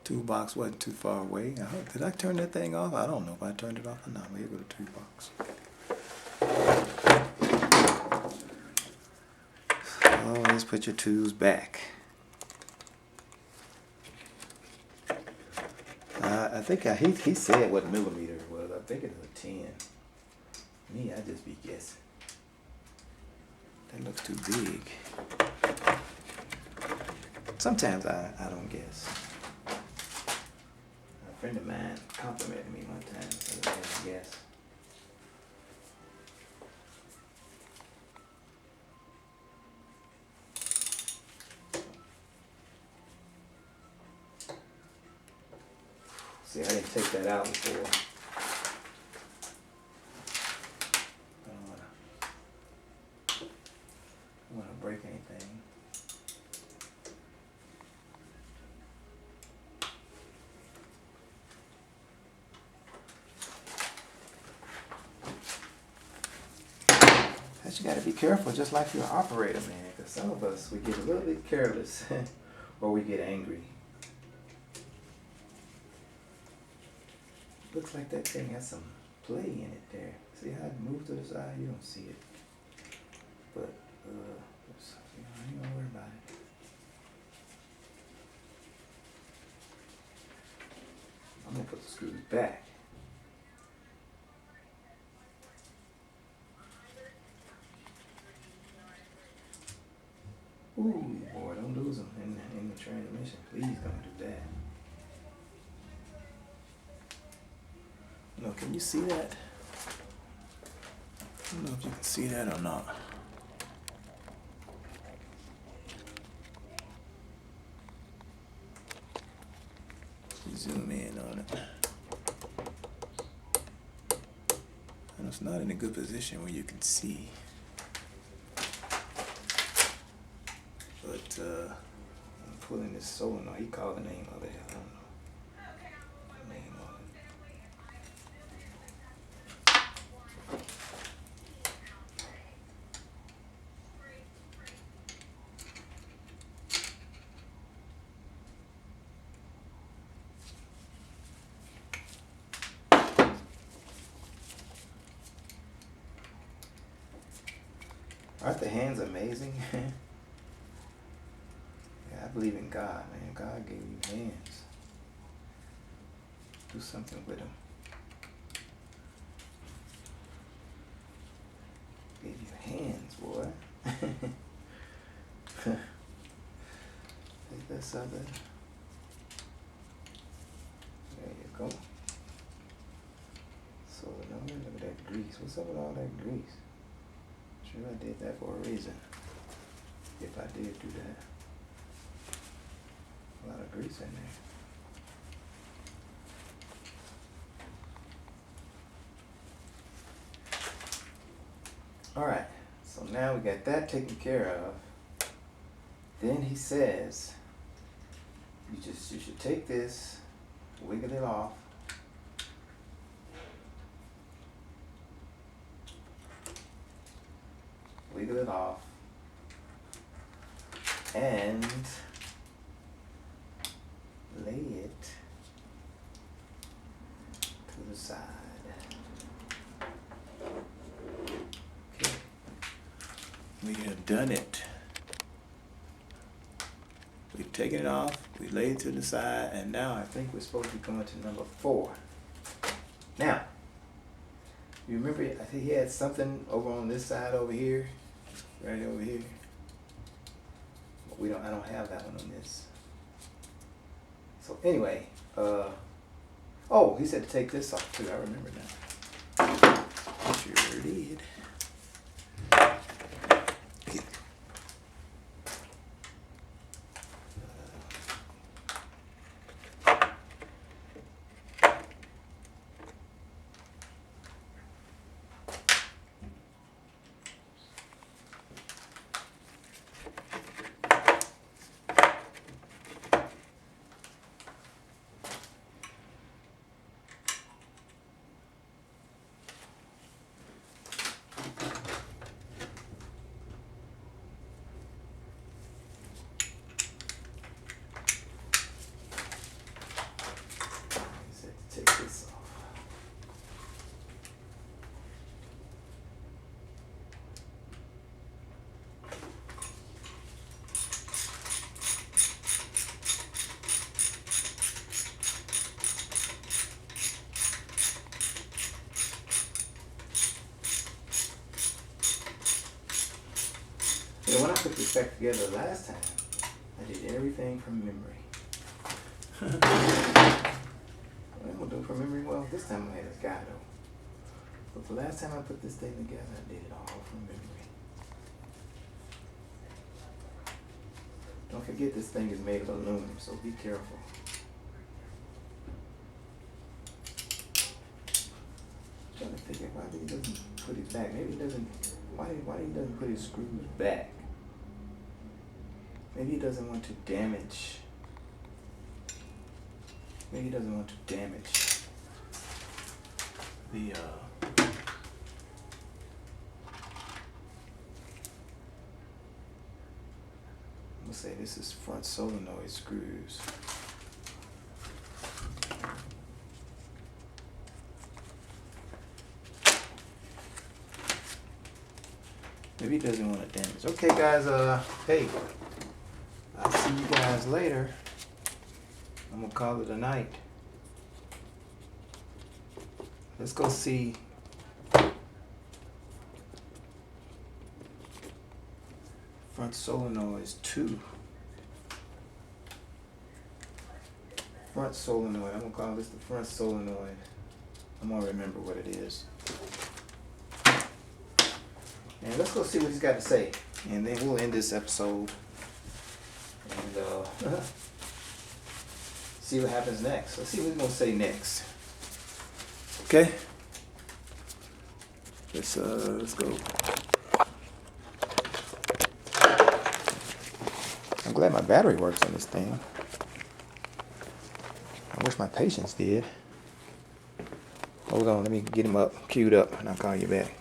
Toolbox wasn't too far away. Did I turn that thing off? I don't know if I turned it off or not. Here go the toolbox. Always put your tools back. I think he said what millimeter it was. I think it was a 10. Me, I just be guessing. That looks too big. Sometimes I don't guess. A friend of mine complimented me one time, so I didn't guess. See, I didn't take that out before. I don't want to break anything. But you got to be careful, just like you're an operator, man. Because some of us, we get a little bit careless, or we get angry. Looks like that thing has some play in it there. See how it moves to the side? You don't see it. But, I ain't gonna worry about it. I'm gonna put the screws back. Ooh, boy, don't lose them in the transmission. Please don't do that. No, can you see that? I don't know if you can see that or not. Zoom in on it. And it's not in a good position where you can see. But I'm pulling this solenoid. He called the name of it. I don't know. The name of it. Aren't the hands amazing? Yeah, I believe in God, man. God gave you hands. Do something with them. Gave you hands, boy. Take this other. There you go. So, look at that grease. What's up with all that grease? Sure, I did that for a reason. If I did do that. A lot of grease in there. Alright, so now we got that taken care of. Then he says, you should take this, wiggle it off. Wiggle it off. And lay it to the side. Okay. We have done it. We've taken it off, we laid it to the side, and now I think we're supposed to be going to number 4. Now, you remember I think he had something over on this side over here, right over here. But I don't have that one on this. So anyway, oh, he said to take this off too. I remember now. Sure did. Yeah, when I put this back together last time, I did everything from memory. I'm gonna do it from memory. Well, this time I had this guy though. But the last time I put this thing together, I did it all from memory. Don't forget this thing is made of aluminum, so be careful. I'm trying to figure out why he doesn't put it back. Maybe he doesn't. Why he doesn't put his screws back? Maybe he doesn't want to damage. Maybe he doesn't want to damage the Let's say this is front solenoid screws. Maybe he doesn't want to damage. Okay, guys. Hey, I'll see you guys later. I'm gonna call it a night. Let's go see front solenoids 2. Front solenoid. I'm gonna call this the front solenoid. I'm gonna remember what it is. And let's go see what he's got to say. And then we'll end this episode. And see what happens next. Let's see what he's gonna say next. Okay? Let's go. I'm glad my battery works on this thing. I wish my patience did. Hold on, let me get him up, queued up, and I'll call you back.